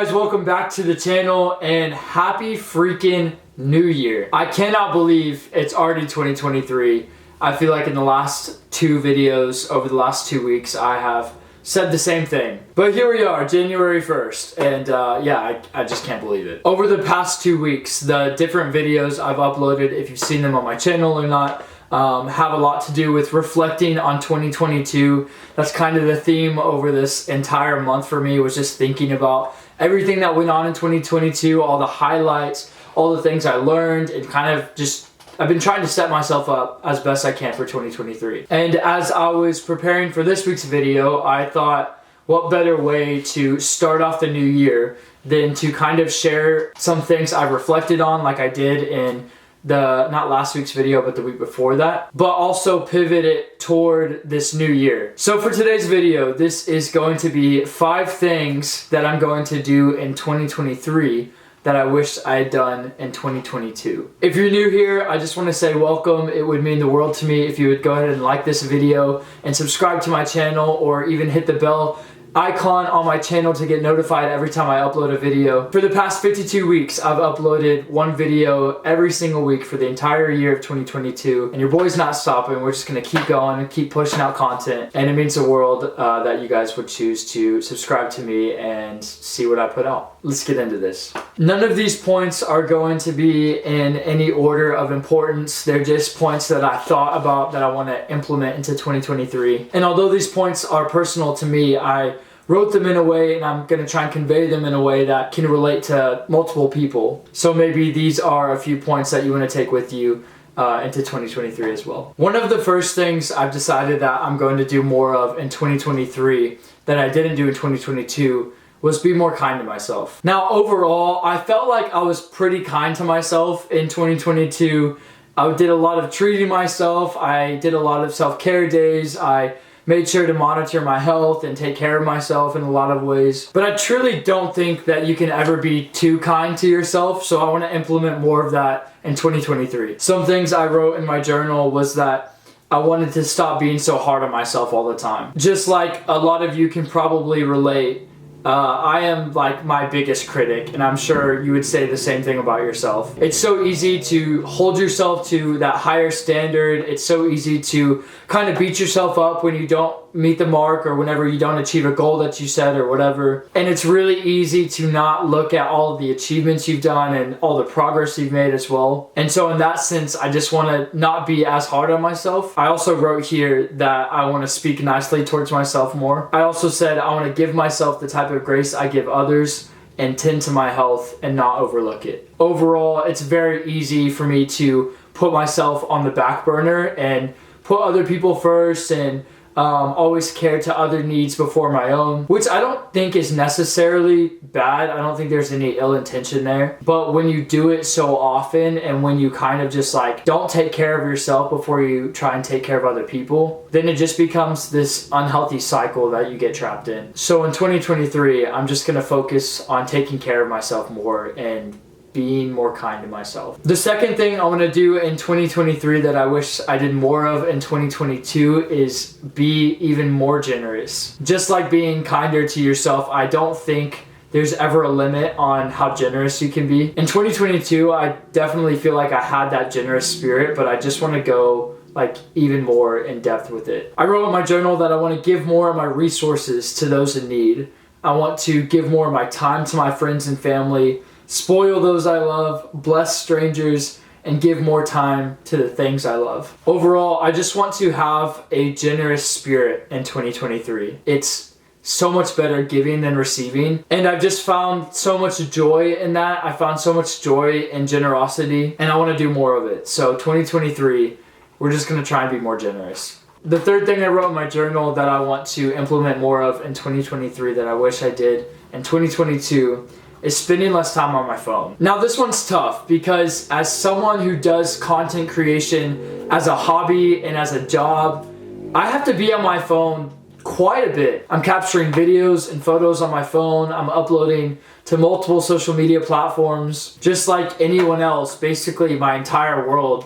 guys, welcome back to the channel and happy freaking New Year. I cannot believe it's already 2023. I feel like in the last two videos over the last 2 weeks I have said the same thing. But here we are, January 1st, and yeah, I just can't believe it. Over the past 2 weeks, the different videos I've uploaded, if you've seen them on my channel or not, have a lot to do with reflecting on 2022. That's kind of the theme over this entire month for me, was just thinking about everything that went on in 2022, all the highlights, all the things I learned, and kind of just I've been trying to set myself up as best I can for 2023. And as I was preparing for this week's video, I thought, what better way to start off the new year than to kind of share some things I've reflected on, like I did in not last week's video, but the week before that, but also pivot it toward this new year. So for today's video, this is going to be 5 things that I'm going to do in 2023 that I wish I had done in 2022. If you're new here, I just want to say welcome. It would mean the world to me if you would go ahead and like this video and subscribe to my channel, or even hit the bell icon on my channel to get notified every time I upload a video. For the past 52 weeks, I've uploaded one video every single week for the entire year of 2022, and your boy's not stopping. We're just gonna keep going and keep pushing out content, and it means the world that you guys would choose to subscribe to me and see what I put out. Let's get into this. None of these points are going to be in any order of importance. They're just points that I thought about that I want to implement into 2023. And although these points are personal to me, I wrote them in a way, and I'm going to try and convey them in a way that can relate to multiple people. So maybe these are a few points that you want to take with you into 2023 as well. One of the first things I've decided that I'm going to do more of in 2023 that I didn't do in 2022 was be more kind to myself. Now, overall, I felt like I was pretty kind to myself in 2022. I did a lot of treating myself. I did a lot of self-care days. I made sure to monitor my health and take care of myself in a lot of ways. But I truly don't think that you can ever be too kind to yourself, so I want to implement more of that in 2023. Some things I wrote in my journal was that I wanted to stop being so hard on myself all the time. Just like a lot of you can probably relate, I am like my biggest critic, and I'm sure you would say the same thing about yourself. It's so easy to hold yourself to that higher standard. It's so easy to kind of beat yourself up when you don't meet the mark, or whenever you don't achieve a goal that you set or whatever. And it's really easy to not look at all of the achievements you've done and all the progress you've made as well. And so in that sense, I just want to not be as hard on myself. I also wrote here that I want to speak nicely towards myself more. I also said I want to give myself the type of grace I give others and tend to my health and not overlook it. Overall, it's very easy for me to put myself on the back burner and put other people first, and always care to other needs before my own, which I don't think is necessarily bad. I don't think there's any ill intention there. But when you do it so often, and when you kind of just like don't take care of yourself before you try and take care of other people, then it just becomes this unhealthy cycle that you get trapped in. So in 2023, I'm just gonna focus on taking care of myself more and being more kind to myself. The second thing I want to do in 2023 that I wish I did more of in 2022 is be even more generous. Just like being kinder to yourself, I don't think there's ever a limit on how generous you can be. In 2022, I definitely feel like I had that generous spirit, but I just want to go like even more in depth with it. I wrote in my journal that I want to give more of my resources to those in need. I want to give more of my time to my friends and family, spoil those I love, bless strangers, and give more time to the things I love. Overall, I just want to have a generous spirit in 2023. It's so much better giving than receiving, and I've just found so much joy in that. I found so much joy in generosity, and I want to do more of it. So 2023, we're just going to try and be more generous. The third thing I wrote in my journal that I want to implement more of in 2023 that I wish I did in 2022 is spending less time on my phone. Now this one's tough because as someone who does content creation as a hobby and as a job, I have to be on my phone quite a bit. I'm capturing videos and photos on my phone. I'm uploading to multiple social media platforms. Just like anyone else, basically my entire world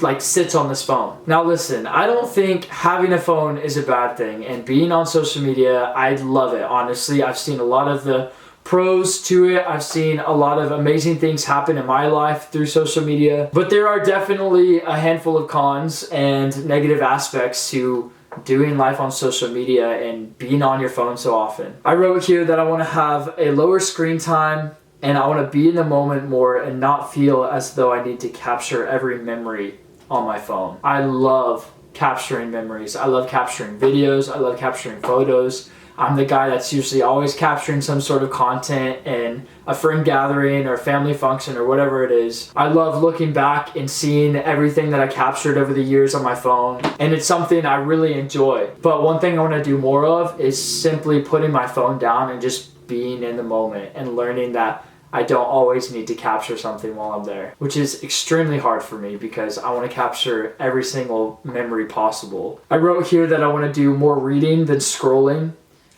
like sits on this phone. Now listen, I don't think having a phone is a bad thing, and being on social media, I love it. Honestly, I've seen a lot of the pros to it. I've seen a lot of amazing things happen in my life through social media, but there are definitely a handful of cons and negative aspects to doing life on social media and being on your phone so often. I wrote here that I want to have a lower screen time and I want to be in the moment more and not feel as though I need to capture every memory on my phone. I love capturing memories. I love capturing videos. I love capturing photos. I'm the guy that's usually always capturing some sort of content in a friend gathering or family function or whatever it is. I love looking back and seeing everything that I captured over the years on my phone, and it's something I really enjoy. But one thing I want to do more of is simply putting my phone down and just being in the moment and learning that I don't always need to capture something while I'm there, which is extremely hard for me because I want to capture every single memory possible. I wrote here that I want to do more reading than scrolling.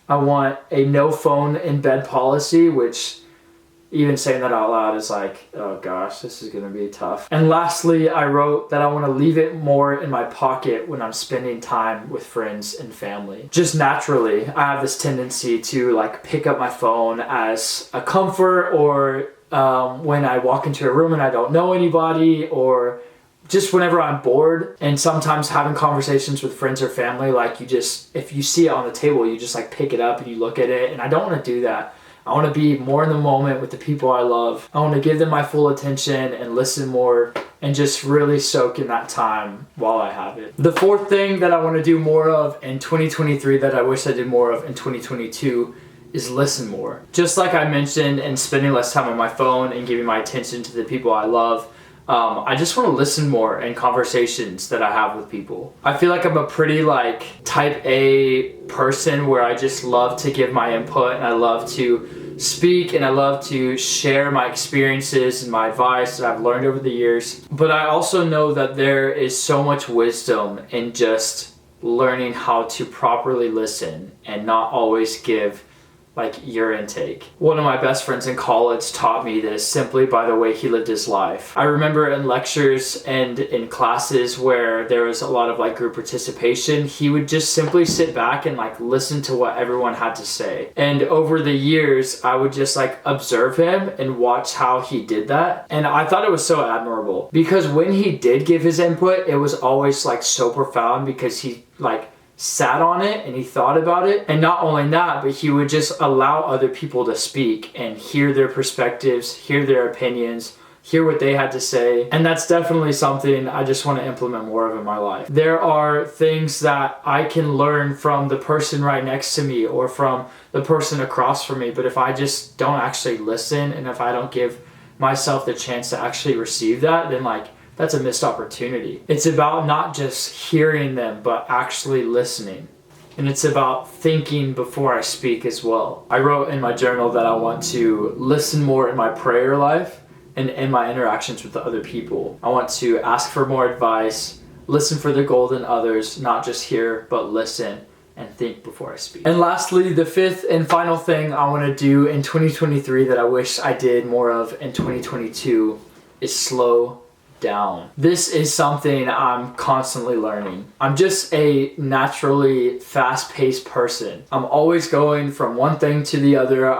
I want a no phone in bed policy, which even saying that out loud is like, oh gosh, this is going to be tough. And lastly, I wrote that I want to leave it more in my pocket when I'm spending time with friends and family. Just naturally, I have this tendency to like pick up my phone as a comfort, or when I walk into a room and I don't know anybody, or just whenever I'm bored. And sometimes having conversations with friends or family, like if you see it on the table, you just like pick it up and you look at it. And I don't want to do that. I want to be more in the moment with the people I love. I want to give them my full attention and listen more and just really soak in that time while I have it. The fourth thing that I want to do more of in 2023 that I wish I did more of in 2022 is listen more. Just like I mentioned, and spending less time on my phone and giving my attention to the people I love, I just want to listen more in conversations that I have with people. I feel like I'm a pretty like type A person where I just love to give my input and I love to speak and I love to share my experiences and my advice that I've learned over the years. But I also know that there is so much wisdom in just learning how to properly listen and not always give like your intake. One of my best friends in college taught me this simply by the way he lived his life. I remember in lectures and in classes where there was a lot of like group participation, he would just simply sit back and like listen to what everyone had to say. And over the years, I would just like observe him and watch how he did that. And I thought it was so admirable because when he did give his input, it was always like so profound because he like sat on it and he thought about it. And not only that, but he would just allow other people to speak and hear their perspectives, hear their opinions, hear what they had to say. And that's definitely something I just want to implement more of in my life. There are things that I can learn from the person right next to me or from the person across from me, but if I just don't actually listen and if I don't give myself the chance to actually receive that, then like that's a missed opportunity. It's about not just hearing them, but actually listening. And it's about thinking before I speak as well. I wrote in my journal that I want to listen more in my prayer life and in my interactions with the other people. I want to ask for more advice, listen for the gold in others, not just hear, but listen and think before I speak. And lastly, the fifth and final thing I want to do in 2023 that I wish I did more of in 2022 is slow down. This is something I'm constantly learning. I'm just a naturally fast-paced person. I'm always going from one thing to the other. I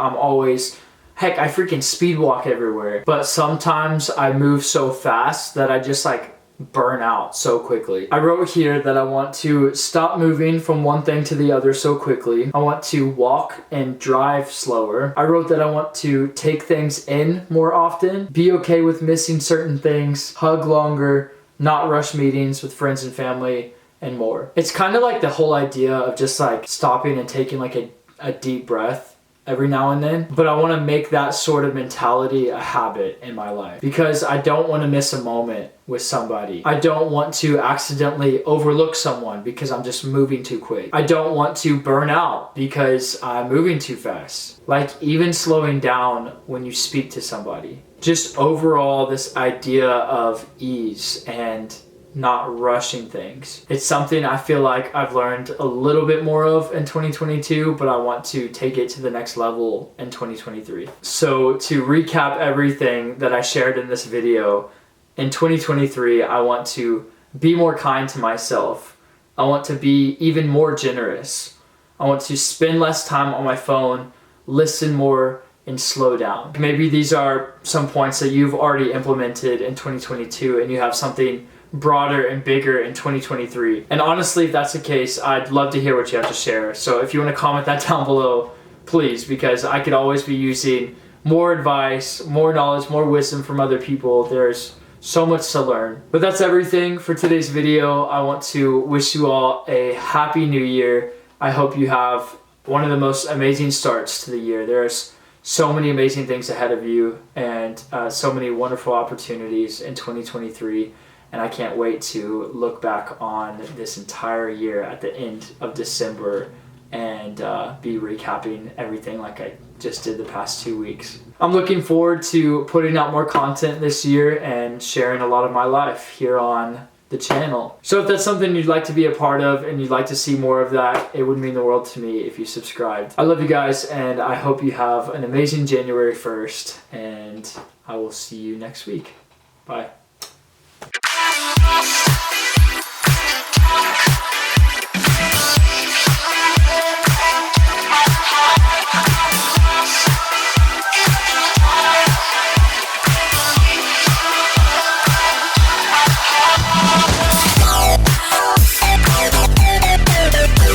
freaking speed walk everywhere. But sometimes I move so fast that I just like burn out so quickly. I wrote here that I want to stop moving from one thing to the other so quickly. I want to walk and drive slower. I wrote that I want to take things in more often, be okay with missing certain things, hug longer, not rush meetings with friends and family, and more. It's kind of like the whole idea of just like stopping and taking like a deep breath every now and then, but I want to make that sort of mentality a habit in my life because I don't want to miss a moment with somebody. I don't want to accidentally overlook someone because I'm just moving too quick. I don't want to burn out because I'm moving too fast. Like even slowing down when you speak to somebody. Just overall this idea of ease and not rushing things. It's something I feel like I've learned a little bit more of in 2022, but I want to take it to the next level in 2023. So to recap everything that I shared in this video, in 2023, I want to be more kind to myself. I want to be even more generous. I want to spend less time on my phone, listen more, and slow down. Maybe these are some points that you've already implemented in 2022 and you have something broader and bigger in 2023. And honestly, if that's the case, I'd love to hear what you have to share. So if you want to comment that down below, please, because I could always be using more advice, more knowledge, more wisdom from other people. There's so much to learn. But that's everything for today's video. I want to wish you all a happy new year. I hope you have one of the most amazing starts to the year. There's so many amazing things ahead of you and so many wonderful opportunities in 2023. And I can't wait to look back on this entire year at the end of December and be recapping everything like I just did the past 2 weeks. I'm looking forward to putting out more content this year and sharing a lot of my life here on the channel. So if that's something you'd like to be a part of and you'd like to see more of that, it would mean the world to me if you subscribed. I love you guys, and I hope you have an amazing January 1st, and I will see you next week. Bye.